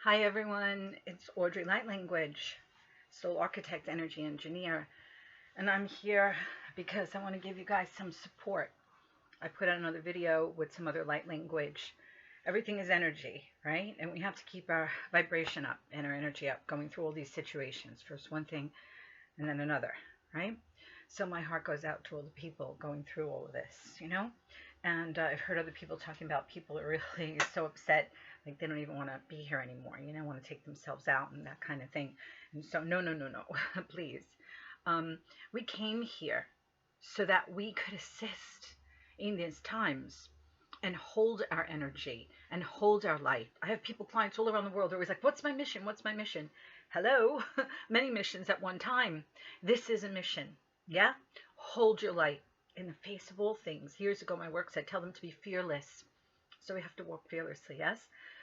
Hi everyone, it's Audrey Light Language, Soul Architect, Energy Engineer, and I'm here because I want to give you guys some support. I put out another video with some other light language. Everything is energy, right? And we have to keep our vibration up and our energy up going through all these situations. First one thing and then another, right? So my heart goes out to all the people going through all of this. And I've heard other people talking about people are really so upset, like they don't even want to be here anymore, want to take themselves out and that kind of thing. And so, no, no, no, no, please. Um, we came here so that we could assist in these times and hold our energy and hold our light. I have people, clients all around the world, are always like, what's my mission? What's my mission? Hello, many missions at one time. This is a mission. Yeah? Hold your light in the face of all things. Years ago, my work said, tell them to be fearless. So we have to walk fearlessly, yes?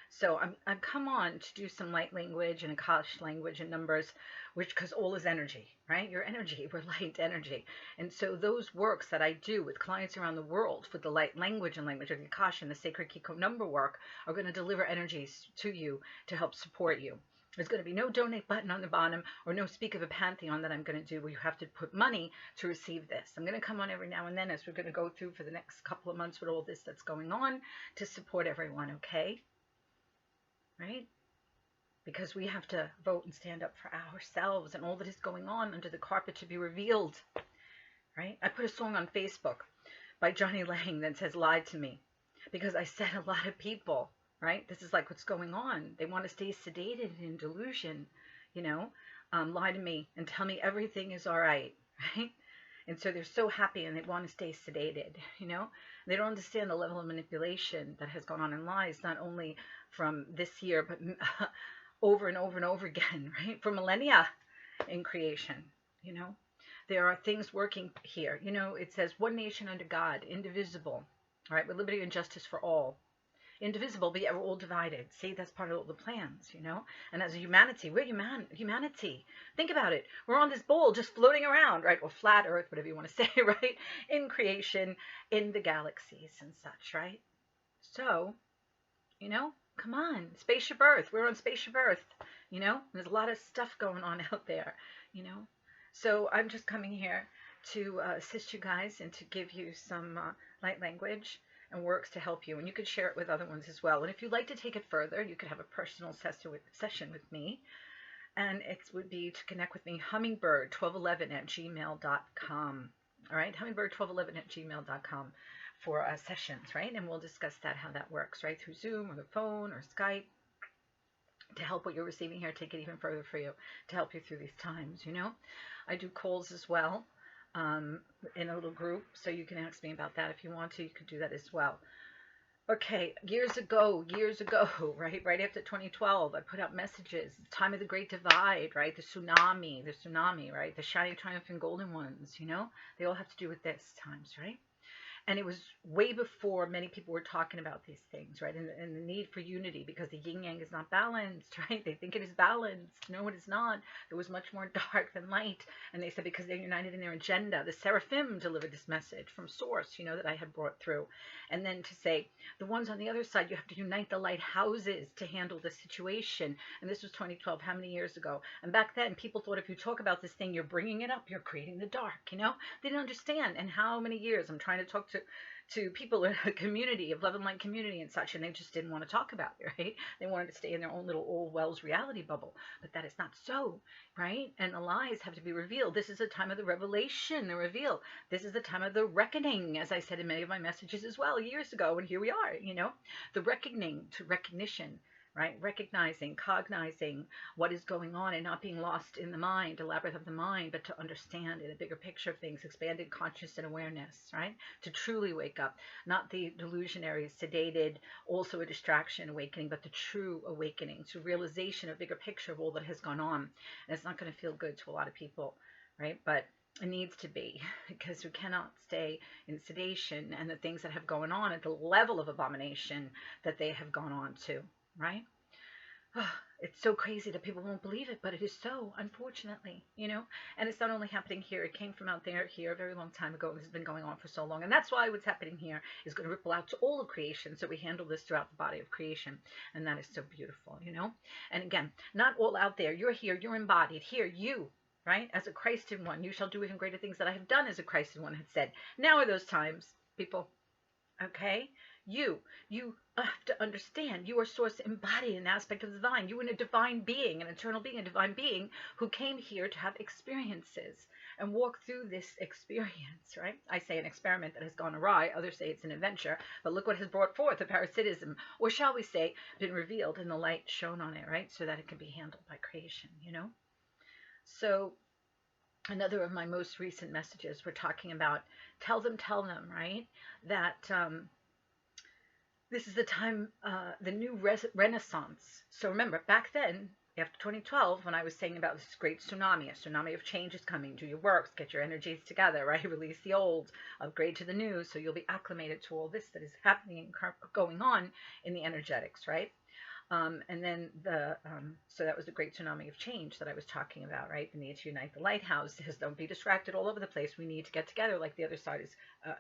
So I've come on to do some light language and Akash language and numbers, which, because all is energy, right? Your energy, we're light energy. And so those works that I do with clients around the world for the light language and language of the Akash and the sacred Kiko number work are going to deliver energies to you to help support you. There's going to be no donate button on the bottom or no speak of a pantheon that I'm going to do where you have to put money to receive this. I'm going to come on every now and then as we're going to go through for the next couple of months with all this that's going on to support everyone, okay? Right? Because we have to vote and stand up for ourselves and all that is going on under the carpet to be revealed, right? I put a song on Facebook by Johnny Lang that says "Lied to Me," because I said a lot of people, right? This is like what's going on. They want to stay sedated in delusion, lie to me and tell me everything is all right, right? And so they're so happy and they want to stay sedated. They don't understand the level of manipulation that has gone on in lies, not only from this year, but over and over and over again, right? For millennia in creation. There are things working here. It says one nation under God, indivisible, right? With liberty and justice for all. Indivisible, but yet we're all divided. See, that's part of all the plans. And as a humanity, we're humanity. Think about it. We're on this bowl just floating around, right? Or flat earth, whatever you want to say, right? In creation, in the galaxies and such, right? So, come on, spaceship Earth. We're on spaceship Earth. There's a lot of stuff going on out there. So I'm just coming here to assist you guys and to give you some light language and works to help you. And you could share it with other ones as well. And if you'd like to take it further, you could have a personal session with me. And it would be to connect with me, hummingbird1211@gmail.com. All right, hummingbird1211@gmail.com for sessions, right? And we'll discuss how that works, right? Through Zoom or the phone or Skype to help what you're receiving here, take it even further for you, to help you through these times. I do calls as well in a little group, so you can ask me about that if you want to. You could do that as well. Okay, years ago, right after 2012, I put out messages, the time of the Great Divide, right? The tsunami, right? The shining, triumphant, golden ones, they all have to do with this times, right? And it was way before many people were talking about these things, right? And the need for unity, because the yin yang is not balanced, right? They think it is balanced. No, it is not. It was much more dark than light. And they said because they're united in their agenda. The seraphim delivered this message from source, that I had brought through. And then to say, the ones on the other side, you have to unite the lighthouses to handle the situation. And this was 2012, how many years ago? And back then, people thought if you talk about this thing, you're bringing it up, you're creating the dark, They didn't understand. And how many years I'm trying to talk to people in a community, of love and light community and such, and they just didn't want to talk about it, right? They wanted to stay in their own little old Wells reality bubble, but that is not so, right? And the lies have to be revealed. This is the time of the revelation, the reveal. This is the time of the reckoning, as I said in many of my messages as well years ago, and here we are, the reckoning to recognition, right? Recognizing, cognizing what is going on and not being lost in the mind, the labyrinth of the mind, but to understand in a bigger picture of things, expanded consciousness and awareness, right? To truly wake up, not the delusionary, sedated, also a distraction awakening, but the true awakening, to realization of bigger picture of all that has gone on. And it's not going to feel good to a lot of people, right? But it needs to be, because we cannot stay in sedation and the things that have gone on at the level of abomination that they have gone on to. Right? It's so crazy that people won't believe it, but it is so, unfortunately, you know. And it's not only happening here, it came from out there here a very long time ago. This has been going on for so long. And that's why what's happening here is going to ripple out to all of creation. So we handle this throughout the body of creation. And that is so beautiful, you know. And again, not all out there. You're here, you're embodied. Here, you, right? As a Christed one, you shall do even greater things that I have done, as a Christed one had said. Now are those times, people. Okay? You have to understand you are source embodied, an aspect of the divine. You are a divine being, an eternal being, a divine being who came here to have experiences and walk through this experience, right? I say an experiment that has gone awry. Others say it's an adventure. But look what has brought forth a parasitism, or shall we say, been revealed in the light shown on it, right? So that it can be handled by creation, you know? So another of my most recent messages, we're talking about tell them, right? That this is the time, the new renaissance. So remember, back then, after 2012, when I was saying about this great tsunami, a tsunami of change is coming. Do your works, get your energies together, right? Release the old, upgrade to the new, so you'll be acclimated to all this that is happening and going on in the energetics, right? And then so that was the great tsunami of change that I was talking about, right? The need to unite the lighthouses. Don't be distracted all over the place. We need to get together like the other side is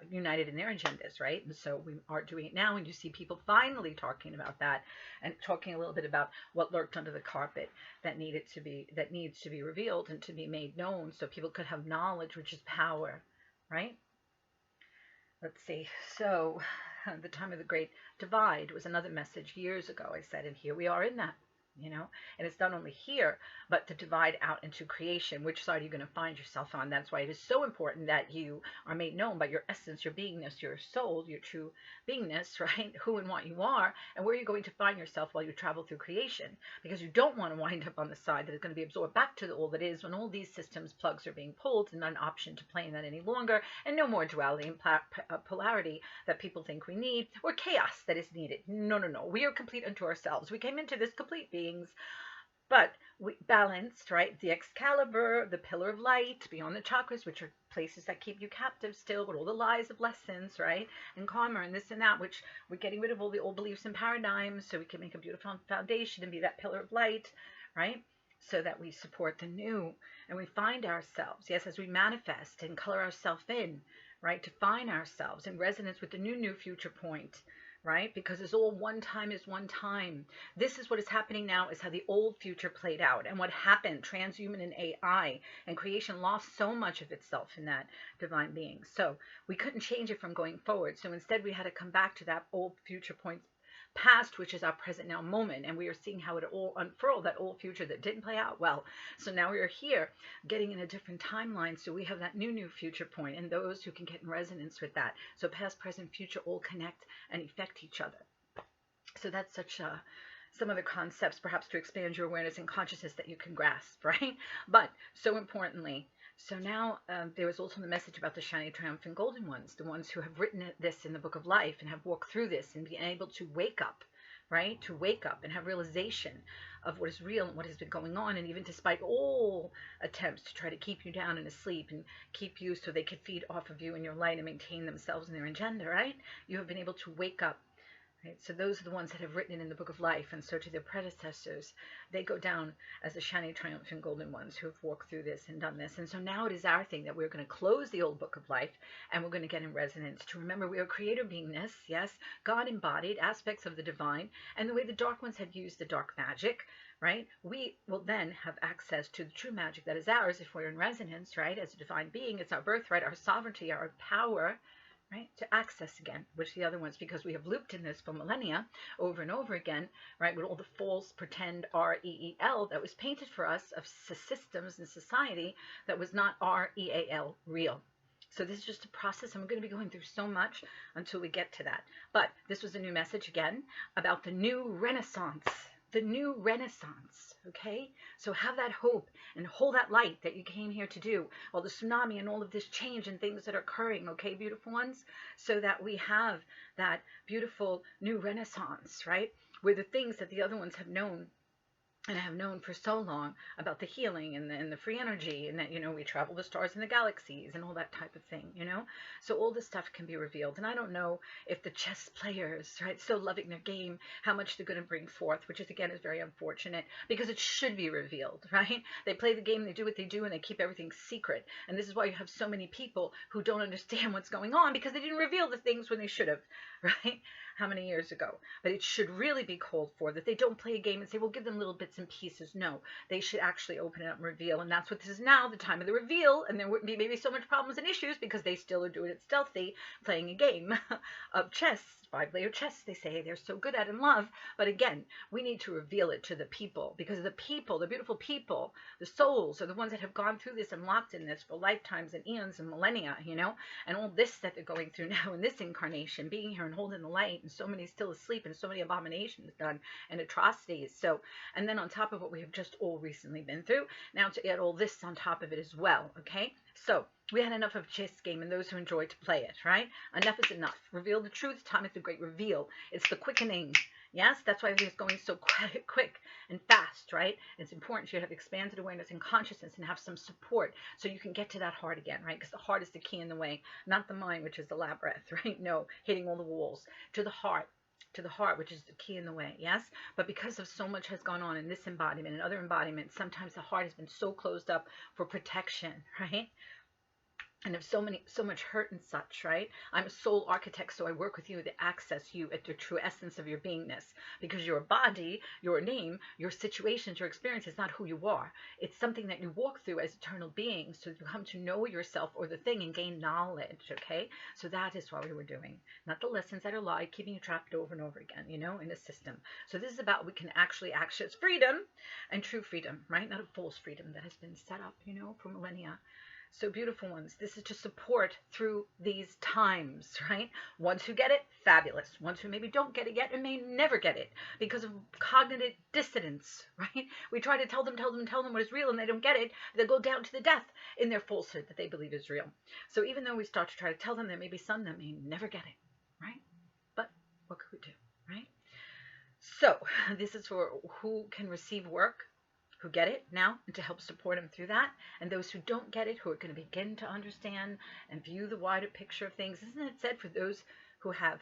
united in their agendas, right? And so we are doing it now, and you see people finally talking about that and talking a little bit about what lurked under the carpet that needs to be revealed and to be made known so people could have knowledge, which is power, right? Let's see. So the time of the great divide was another message years ago. I said, and here we are in that, you know, and it's not only here, but to divide out into creation. Which side are you going to find yourself on? That's why it is so important that you are made known by your essence, your beingness, your soul, your true beingness, right? Who and what you are, and where you're going to find yourself while you travel through creation. Because you don't want to wind up on the side that is going to be absorbed back to the all that is when all these systems plugs are being pulled and not an option to play in that any longer, and no more duality and polarity that people think we need, or chaos that is needed. No. We are complete unto ourselves. We came into this complete beings, but we balanced, right? The Excalibur, the pillar of light, beyond the chakras, which are places that keep you captive still, with all the lies of lessons, right? And karma and this and that, which we're getting rid of all the old beliefs and paradigms so we can make a beautiful foundation and be that pillar of light, right? So that we support the new and we find ourselves, yes, as we manifest and color ourselves in, right? To find ourselves in resonance with the new future point, right? Because it's all one time is one time. This is what is happening now, is how the old future played out and what happened, transhuman and AI, and creation lost so much of itself in that divine being. So we couldn't change it from going forward. So instead we had to come back to that old future point past, which is our present now moment, and we are seeing how it all unfurled, that old future that didn't play out well. So now we are here getting in a different timeline, so we have that new future point, and those who can get in resonance with that. So past, present, future all connect and affect each other. So that's such some other concepts perhaps to expand your awareness and consciousness that you can grasp, right? But so importantly, so now there was also the message about the shiny, triumphant, golden ones, the ones who have written this in the book of life and have walked through this and been able to wake up, right? To wake up and have realization of what is real and what has been going on. And even despite all attempts to try to keep you down and asleep and keep you so they could feed off of you in your light and maintain themselves and their agenda, right? You have been able to wake up. Right? So those are the ones that have written it in the book of life, and so to their predecessors, they go down as the shiny, triumphant, golden ones who have walked through this and done this. And so now it is our thing that we're going to close the old book of life, and we're going to get in resonance to remember we are creator beingness, yes, God embodied, aspects of the divine, and the way the dark ones had used the dark magic, right? We will then have access to the true magic that is ours if we're in resonance, right? As a divine being, it's our birthright, our sovereignty, our power, right, to access again, which the other ones, because we have looped in this for millennia over and over again, right, with all the false pretend R-E-E-L that was painted for us of systems and society that was not R-E-A-L, real. So this is just a process, and we're going to be going through so much until we get to that. But this was a new message again about the new renaissance. The new renaissance, okay? So have that hope and hold that light that you came here to do. Well, the tsunami and all of this change and things that are occurring, okay, beautiful ones? So that we have that beautiful new renaissance, right? Where the things that the other ones have known and I have known for so long about the healing and the free energy, and that, we travel the stars and the galaxies and all that type of thing. So all this stuff can be revealed. And I don't know if the chess players, right, so loving their game, how much they're going to bring forth, which is, again, is very unfortunate, because it should be revealed, right? They play the game, they do what they do, and they keep everything secret. And this is why you have so many people who don't understand what's going on, because they didn't reveal the things when they should have, right? How many years ago? But it should really be called for, that they don't play a game and say, we'll give them little bits and pieces. No, they should actually open it up and reveal. And that's what this is now, the time of the reveal. And there wouldn't be maybe so much problems and issues, because they still are doing it stealthy, playing a game of chess, 5-layer chess, they say they're so good at in love. But again, we need to reveal it to the people, because the people, the beautiful people, the souls, are the ones that have gone through this and locked in this for lifetimes and eons and millennia, and all this that they're going through now in this incarnation, being here and holding the light, and so many still asleep, and so many abominations done and atrocities. So, and then on top of what we have just all recently been through, now to add all this on top of it as well. Okay, so we had enough of chess game and those who enjoy to play it, right? Enough is enough. Reveal the truth. Time is the great reveal. It's the quickening. Yes, that's why it's going so quick and fast, right? It's important you have expanded awareness and consciousness and have some support so you can get to that heart again, right? Because the heart is the key in the way, not the mind, which is the labyrinth, right? No, hitting all the walls. To the heart, which is the key in the way, yes? But because of so much has gone on in this embodiment and other embodiments, sometimes the heart has been so closed up for protection, right? And of so much hurt and such, right? I'm a soul architect, so I work with you to access you at the true essence of your beingness, because your body, your name, your situations, your experience is not who you are. It's something that you walk through as eternal beings, so you come to know yourself or the thing and gain knowledge, okay? So that is what we were doing, not the lessons that are lied, keeping you trapped over and over again, in the system. So this is about, we can actually access freedom, and true freedom, right? Not a false freedom that has been set up, for millennia. So beautiful ones, this is to support through these times, right? Ones who get it, fabulous. Ones who maybe don't get it yet and may never get it because of cognitive dissonance, right? We try to tell them what is real, and they don't get it. They go down to the death in their falsehood that they believe is real. So even though we start to try to tell them, there may be some that may never get it, right? But what could we do, right? So this is for who can receive work, who get it now, and to help support them through that, and those who don't get it, who are going to begin to understand and view the wider picture of things. Isn't it said, for those who have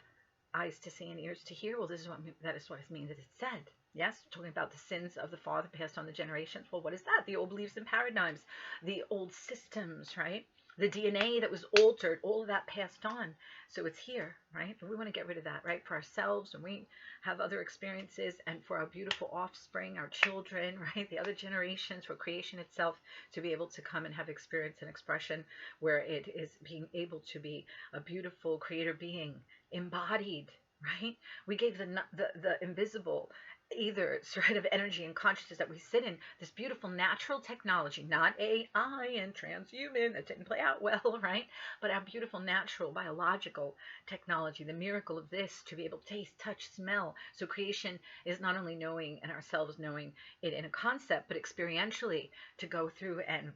eyes to see and ears to hear? Well, that is what it means that it's said. Yes, talking about the sins of the father passed on the generations. Well, what is that? The old beliefs and paradigms, the old systems, right? The DNA that was altered, all of that passed on. So it's here, right? But we want to get rid of that, right? For ourselves, and we have other experiences, and for our beautiful offspring, our children, right? The other generations, for creation itself to be able to come and have experience and expression where it is being able to be a beautiful creator being embodied, right? We gave the invisible ethers, right, of energy and consciousness that we sit in, this beautiful natural technology, not AI and transhuman, that didn't play out well, right? But our beautiful natural biological technology, the miracle of this, to be able to taste, touch, smell. So creation is not only knowing, and ourselves knowing it in a concept, but experientially to go through and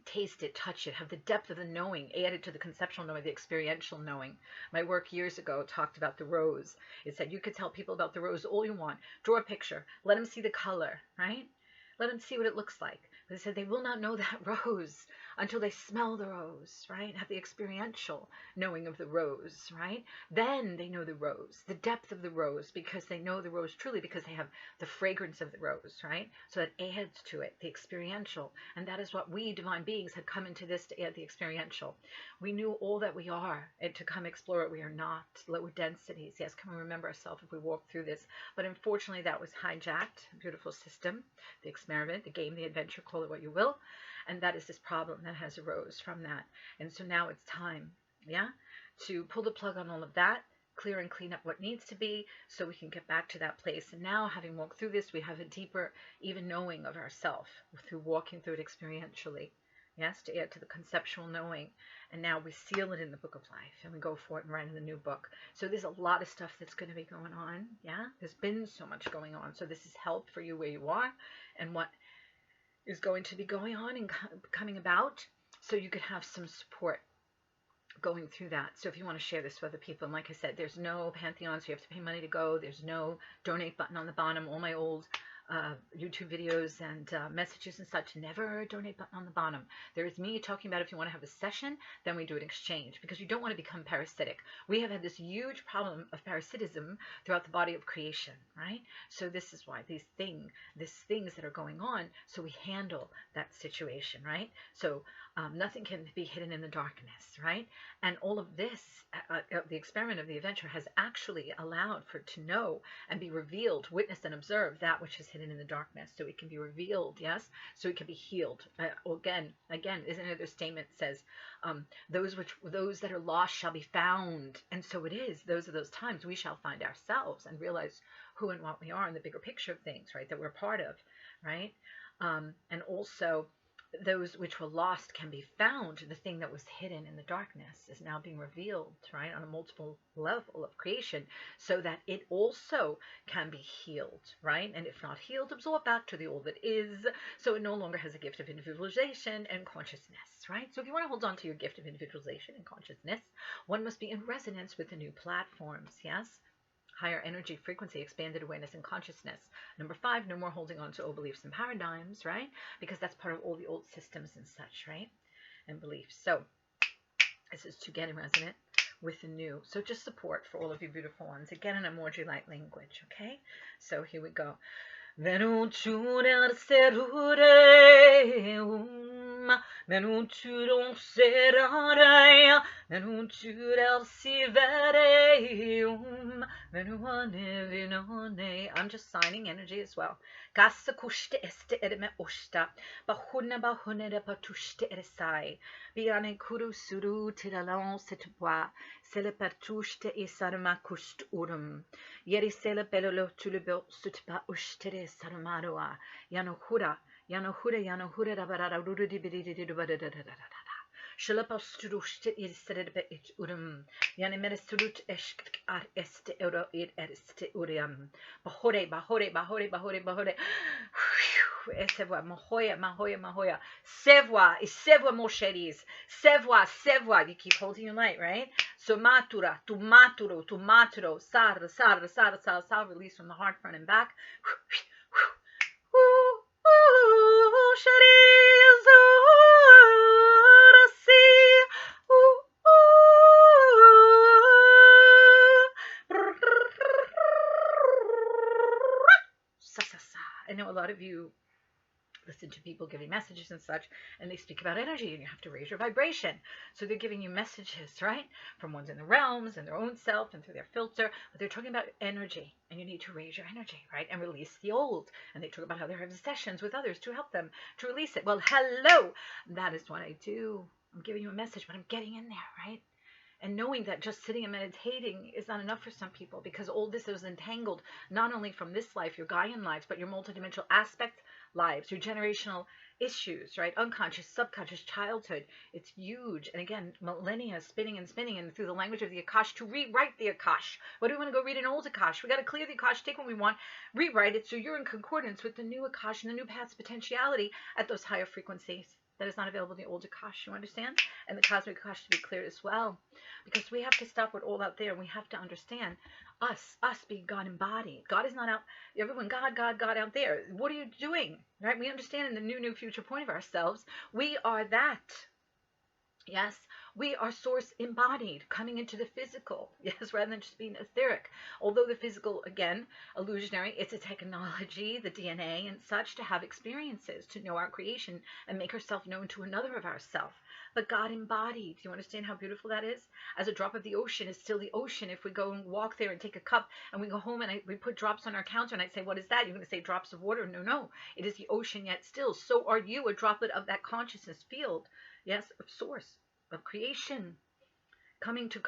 taste it, touch it, have the depth of the knowing added to the conceptual knowing, the experiential knowing. My work years ago talked about the rose. It said you could tell people about the rose all you want. Draw a picture. Let them see the color, right? Let them see what it looks like. But they said they will not know that rose until they smell the rose, right? Have the experiential knowing of the rose, right? Then they know the rose, the depth of the rose, because they know the rose truly, because they have the fragrance of the rose, right? So that adds to it, the experiential. And that is what we divine beings had come into this, to add the experiential. We knew all that we are, and to come explore it, we are not. Lower densities, yes, can we remember ourselves if we walk through this? But unfortunately, that was hijacked. Beautiful system, the experiment, the game, the adventure, call it what you will. And that is this problem that has arose from that. And so now it's time, yeah, to pull the plug on all of that, clear and clean up what needs to be, so we can get back to that place. And now, having walked through this, we have a deeper even knowing of ourselves through walking through it experientially, yes, to add to the conceptual knowing. And now we seal it in the book of life, and we go for it and write in the new book. So there's a lot of stuff that's going to be going on, yeah? There's been so much going on. So this is help for you where you are, and what is going to be going on and coming about, so you could have some support going through that. So if you want to share this with other people, and like I said, there's no Pantheon, so you have to pay money to go. There's no donate button on the bottom. All my old YouTube videos and messages and such, never donate button on the bottom. There is me talking about if you want to have a session, then we do an exchange, because you don't want to become parasitic. We have had this huge problem of parasitism throughout the body of creation, right? So this is why these things that are going on, so we handle that situation, right? So nothing can be hidden in the darkness, right? And all of this, the experiment of the adventure has actually allowed for to know and be revealed, witness and observe that which is hidden in the darkness, so it can be revealed, yes, so it can be healed. Again, isn't it? Their statement says, those that are lost shall be found, and so it is. Those are those times we shall find ourselves and realize who and what we are in the bigger picture of things, right? That we're part of, right? And also, those which were lost can be found. The thing that was hidden in the darkness is now being revealed, right, on a multiple level of creation, so that it also can be healed, right? And if not healed, absorbed back to the all that is, so it no longer has a gift of individualization and consciousness, right? So if you want to hold on to your gift of individualization and consciousness, one must be in resonance with the new platforms, yes? Higher energy, frequency, expanded awareness and consciousness. Number 5, no more holding on to old beliefs and paradigms, right? Because that's part of all the old systems and such, right? And beliefs. So this is to get in resonance with the new. So just support for all of you beautiful ones. Again, in a Audrey light language, okay? So here we go. Venuturer serureum, venuturum serare, venuturer sivereum, venuane vinone. I'm just signing energy as well. Gassa kushte este edeme osta, bahuna de patushte eresai, biane kuru suru tilalon setbois, sele pertushte isarma kust urum. Yeri sele belolo tulubel sutba ushtere sarmaroa. Yanohura rabarara rudi bididididubadadadadada. Shalapasturushte iserebe it urum. Yanemeresurut eshk ar este euro it erste uriam. Bahore. Sevoa, mahoya. Sevoa, mon chéris. Sevoa. You keep holding your light, right? So matura, tu maturo, sar, release from the heart, front and back. I know a lot of you listen to people giving messages and such, and they speak about energy, and you have to raise your vibration. So they're giving you messages, right, from ones in the realms and their own self and through their filter, but they're talking about energy, and you need to raise your energy, right, and release the old. And they talk about how they're having sessions with others to help them to release it. Well, hello, that is what I do. I'm giving you a message, but I'm getting in there, right? And knowing that just sitting and meditating is not enough for some people, because all this is entangled, not only from this life, your Gaian lives, but your multidimensional aspect lives, your generational issues, right? Unconscious, subconscious, childhood. It's huge. And again, millennia spinning, and through the language of the Akash, to rewrite the Akash. What do we want to go read an old Akash? We got to clear the Akash, take what we want, rewrite it so you're in concordance with the new Akash and the new path's potentiality at those higher frequencies. That is not available in the old Akash, you understand? And the cosmic Akash to be cleared as well. Because we have to stop with all out there, and we have to understand us being God embodied. God is not out, everyone, God out there. What are you doing? Right? We understand in the new future point of ourselves, we are that. Yes, we are source embodied, coming into the physical, yes, rather than just being etheric. Although the physical, again, illusionary, it's a technology, the DNA and such, to have experiences, to know our creation and make ourselves known to another of ourselves. But God embodied, do you understand how beautiful that is? As a drop of the ocean is still the ocean. If we go and walk there and take a cup and we go home and we put drops on our counter and I say, what is that? You're going to say drops of water. No, it is the ocean yet still. So are you, a droplet of that consciousness field, yes, of source, of creation, coming to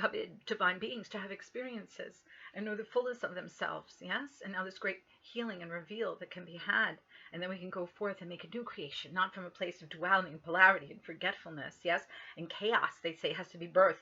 divine beings to have experiences and know the fullness of themselves, yes? And now this great healing and reveal that can be had. And then we can go forth and make a new creation, not from a place of duality and polarity and forgetfulness, yes? And chaos, they say, has to be birth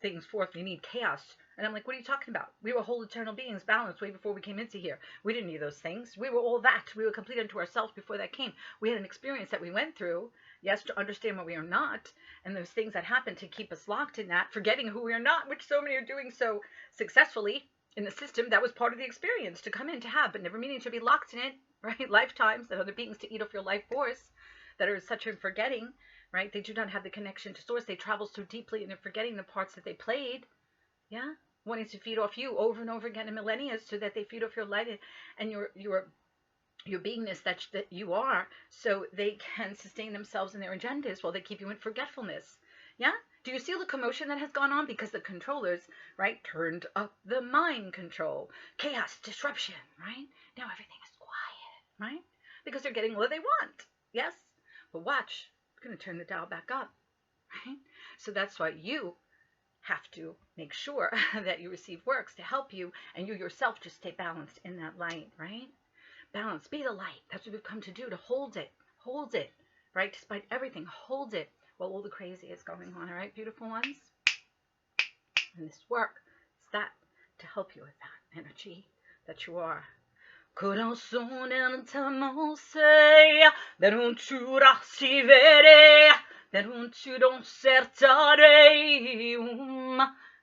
things forth. We need chaos. And I'm like, what are you talking about? We were whole eternal beings, balanced way before we came into here. We didn't need those things. We were all that. We were complete unto ourselves before that came. We had an experience that we went through, yes, to understand what we are not, and those things that happen to keep us locked in that, forgetting who we are not, which so many are doing so successfully, in the system that was part of the experience to come in to have, but never meaning to be locked in it, right? Lifetimes that other beings to eat off your life force that are such in forgetting, right? They do not have the connection to source. They travel so deeply and they're forgetting the parts that they played, yeah, wanting to feed off you over and over again in millennia so that they feed off your light and your beingness that you are, so they can sustain themselves and their agendas while they keep you in forgetfulness. Yeah? Do you see the commotion that has gone on? Because the controllers, right, turned up the mind control. Chaos, disruption, right? Now everything is quiet, right? Because they're getting what they want. Yes? But watch, I'm going to turn the dial back up, right? So that's why you have to make sure that you receive works to help you and you yourself just stay balanced in that light, right? Balance, be the light. That's what we've come to do, to hold it, right? Despite everything, hold it while all the crazy is going on, all right, beautiful ones? And this work is that, to help you with that energy that you are. Corazon entamose, venutura si vere, venuturon certareum,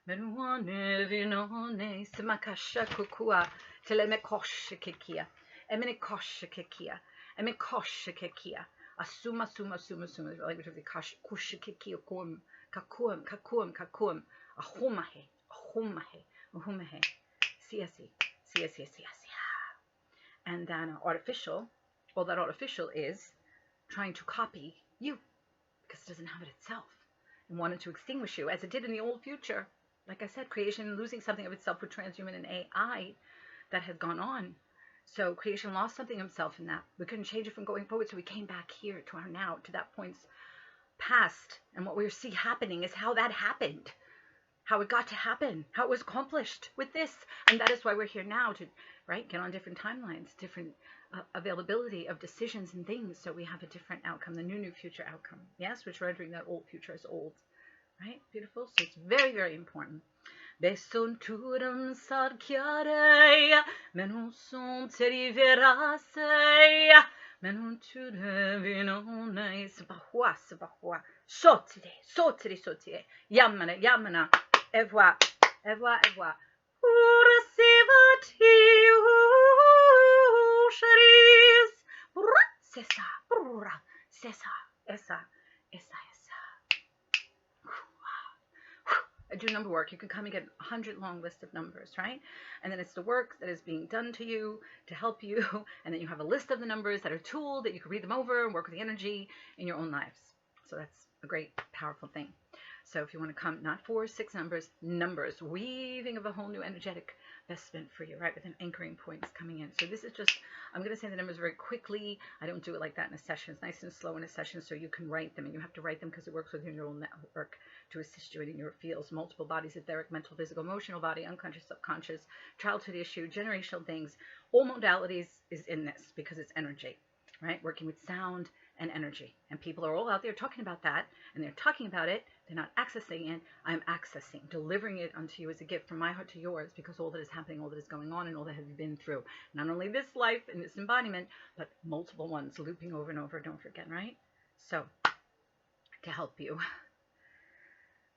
venuane vinone, semakasha kukua, telemekosha kikia, emenikosha kikia, emikosha kikia, asuma suma, the language of the kusha kikia kum, kakum, ahumahe, siasi. And then artificial, well, that artificial is trying to copy you because it doesn't have it itself and wanted to extinguish you as it did in the old future. Like I said, creation losing something of itself with transhuman and AI that has gone on. So creation lost something of itself in that. We couldn't change it from going forward, so we came back here to our now, to that point's past. And what we see happening is how that happened, how it got to happen, how it was accomplished with this. And that is why we're here now to, right, get on different timelines, different availability of decisions and things, so we have a different outcome, the new future outcome. Yes, which rendering that old future as old. Right? Beautiful. So it's very, very important. Besonturum sarchiare, menusum teriverase, menunture vinone, sabahua, sotire, yamana, evoa. Urasivati, sharis, sesa, esa. I do number work. You can come and get 100 long list of numbers, right? And then it's the work that is being done to you to help you. And then you have a list of the numbers that are tooled that you can read them over and work with the energy in your own lives. So that's a great, powerful thing. So if you want to come, not 4 or 6 numbers, weaving of a whole new energetic vestment for you, right? With an anchoring points coming in. So this is just, I'm going to say the numbers very quickly. I don't do it like that in a session. It's nice and slow in a session so you can write them. And you have to write them because it works with your neural network to assist you in your fields, multiple bodies, etheric, mental, physical, emotional body, unconscious, subconscious, childhood issue, generational things. All modalities is in this because it's energy, right? Working with sound and energy. And people are all out there talking about that, and they're talking about it. They're not accessing it. I'm accessing, delivering it unto you as a gift from my heart to yours, because all that is happening, all that is going on, and all that have you been through. Not only this life and this embodiment, but multiple ones looping over and over. Don't forget, right? So, to help you.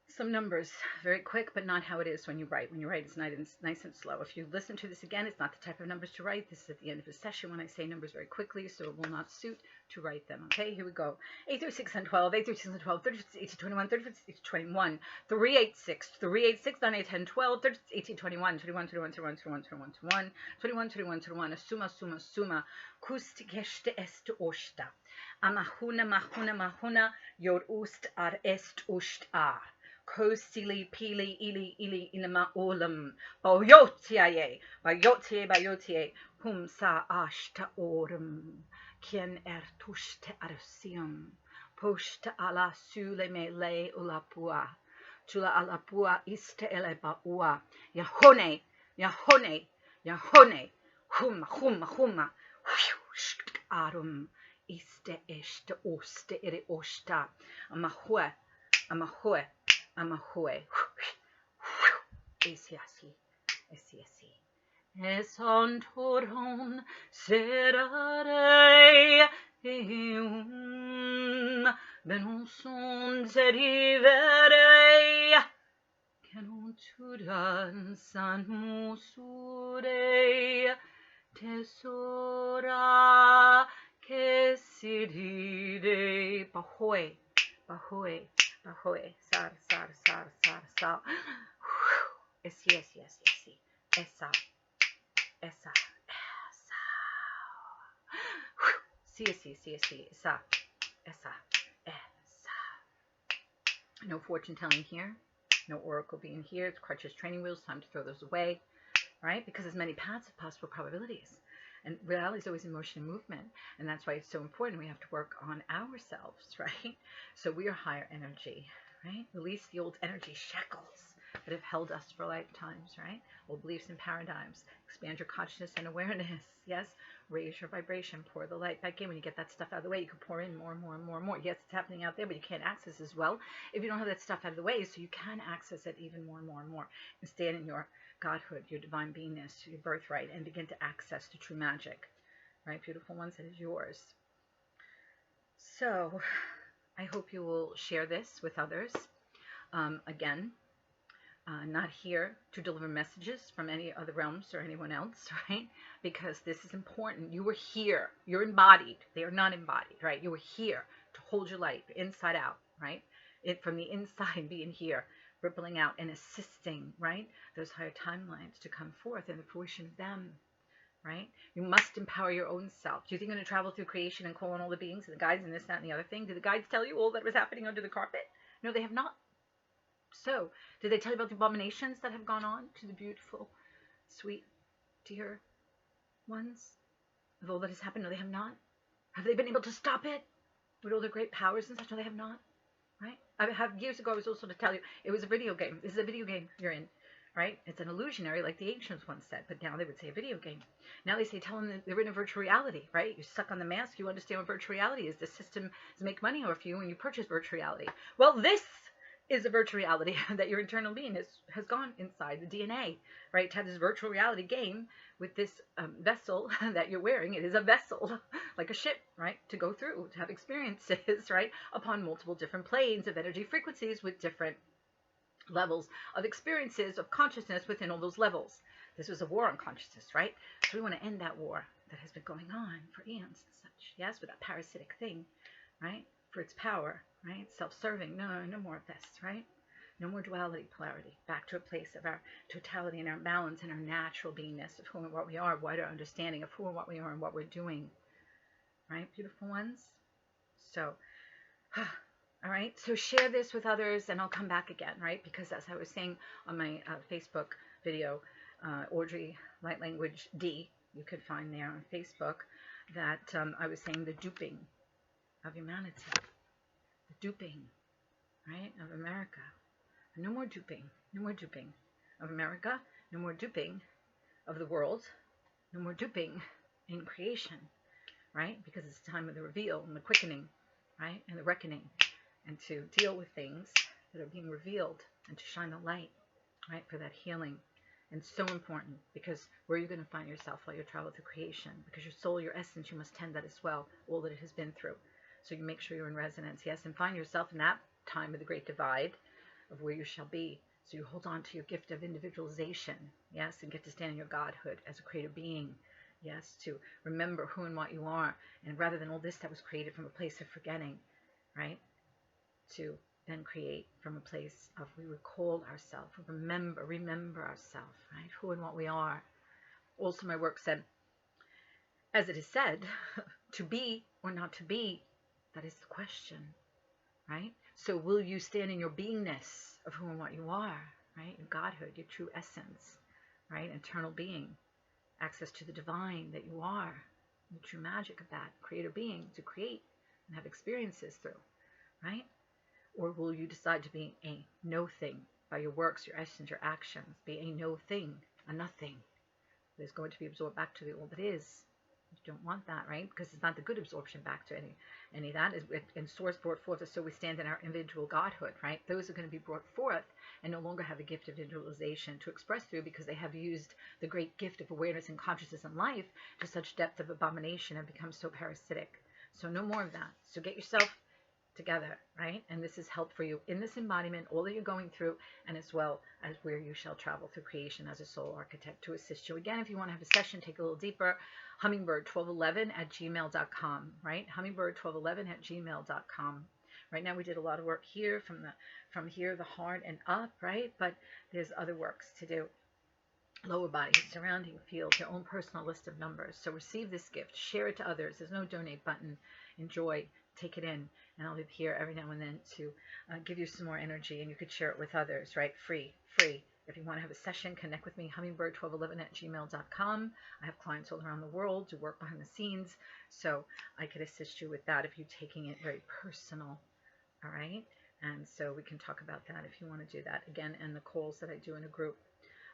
Some numbers, very quick, but not how it is when you write. When you write, it's nice and slow. If you listen to this again, it's not the type of numbers to write. This is at the end of the session when I say numbers very quickly, so it will not suit to write them. Okay, here we go. 8 through 6 and 12, 8 through 6 and 12, 36, 18, 21, 36, 18, 21, 386, 386, 9, 8, 10, 12, 36, 18, 21, 21, 21, 21, 21, 21, 21, 21, 21, suma, kustigeste est osta. Mahuna, yor ust ar est ust ar. Kosili pili ili ilma olam bayotiaye hum sa ashta orum kien tushte arsium posta ala sule me le ulapua tula alapua iste ele baua yahone huma arum iste este oste ere osta amahoe esiasi eson toron serare benunson serivere Kenontudan san musure tesora kesidide bahoy, bahoy, bahoy, sar, sar, sar, sar, sar. Esi, esi, esi, esi. Esa, esa, esa. Si, si, si, si, esa, esa, esa. No fortune telling here. No oracle being here. It's crutches, training wheels. Time to throw those away, right? Because there's many paths of possible probabilities. And reality is always in motion and movement. And that's why it's so important. We have to work on ourselves, right? So we are higher energy, right? Release the old energy shackles that have held us for lifetimes, right? Old beliefs and paradigms. Expand your consciousness and awareness. Yes. Raise your vibration. Pour the light back in. When you get that stuff out of the way, you can pour in more and more and more and more. Yes, it's happening out there, but you can't access as well if you don't have that stuff out of the way. So you can access it even more and more and more and stand in your Godhood, your divine beingness, your birthright, and begin to access the true magic, right? Beautiful ones, it is yours. So I hope you will share this with others. Again, not here to deliver messages from any other realms or anyone else, right? Because this is important. You were here. You're embodied. They are not embodied, right? You were here to hold your light inside out, right? From the inside being here, rippling out and assisting, right? Those higher timelines to come forth and the fruition of them, right? You must empower your own self. Do you think you're going to travel through creation and call on all the beings and the guides and this, that, and the other thing? Did the guides tell you all that was happening under the carpet? No, they have not. So, did they tell you about the abominations that have gone on to the beautiful, sweet, dear ones of all that has happened? No, they have not. Have they been able to stop it with all their great powers and such? No, they have not. Right? Years ago, I was also to tell you, it was a video game. This is a video game you're in, right? It's an illusionary, like the ancients once said, but now they would say a video game. Now they say, tell them that they're in a virtual reality, right? You're stuck on the mask. You understand what virtual reality is. The system is make money off you when you purchase virtual reality. Well, this is a virtual reality that your internal being has gone inside the DNA, right? To have this virtual reality game with this vessel that you're wearing. It is a vessel, like a ship, right? To go through, to have experiences, right? Upon multiple different planes of energy frequencies with different levels of experiences of consciousness within all those levels. This was a war on consciousness, right? So we want to end that war that has been going on for eons and such. Yes, with that parasitic thing, right? For its power, right? Self-serving. No more of this, right? No more duality, polarity. Back to a place of our totality and our balance and our natural beingness of who and what we are, wider understanding of who and what we are and what we're doing. Right, beautiful ones? So, all right. So share this with others and I'll come back again, right? Because as I was saying on my Facebook video, Audrey Light Language D, you could find there on Facebook, that I was saying the duping of humanity, the duping, right, of America. No more duping, no more duping of America, no more duping of the world, no more duping in creation, right, because it's the time of the reveal and the quickening, right, and the reckoning, and to deal with things that are being revealed and to shine the light, right, for that healing. And so important, because where are you going to find yourself while you travel through creation? Because your soul, your essence, you must tend that as well, all that it has been through. So you make sure you're in resonance, yes, and find yourself in that time of the great divide of where you shall be. So you hold on to your gift of individualization, yes, and get to stand in your godhood as a creative being, yes, to remember who and what you are, and rather than all this that was created from a place of forgetting, right, to then create from a place of we recall ourselves, remember ourselves, right, who and what we are. Also, my work said, as it is said, to be or not to be, that is the question, right? So will you stand in your beingness of who and what you are, right? Your godhood, your true essence, right? Eternal being, access to the divine that you are, the true magic of that creator being to create and have experiences through, right? Or will you decide to be a no thing by your works, your essence, your actions, be a no thing, a nothing that is going to be absorbed back to the all that is? You don't want that, right? Because it's not the good absorption back to any of that. And source brought forth, so we stand in our individual godhood, right? Those are going to be brought forth and no longer have a gift of individualization to express through, because they have used the great gift of awareness and consciousness and life to such depth of abomination and become so parasitic. So no more of that. So get yourself together, right? And this is help for you in this embodiment, all that you're going through, and as well as where you shall travel through creation as a soul architect to assist you. Again, if you want to have a session, take a little deeper, hummingbird1211@gmail.com, right? Hummingbird1211@gmail.com. Right now we did a lot of work here from here, the heart and up, right? But there's other works to do. Lower body, surrounding field, your own personal list of numbers. So receive this gift, share it to others. There's no donate button. Enjoy, take it in, and I'll be here every now and then to give you some more energy, and you could share it with others, right? Free. If you want to have a session, connect with me, hummingbird1211@gmail.com. I have clients all around the world who work behind the scenes, so I could assist you with that if you're taking it very personal, all right? And so we can talk about that if you want to do that. Again, and the calls that I do in a group.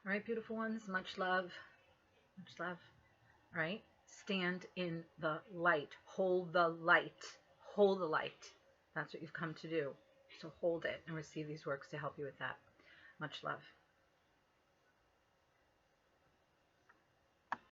All right, beautiful ones, much love. Much love. All right, stand in the light. Hold the light. Hold the light. That's what you've come to do. So hold it and receive these works to help you with that. Much love.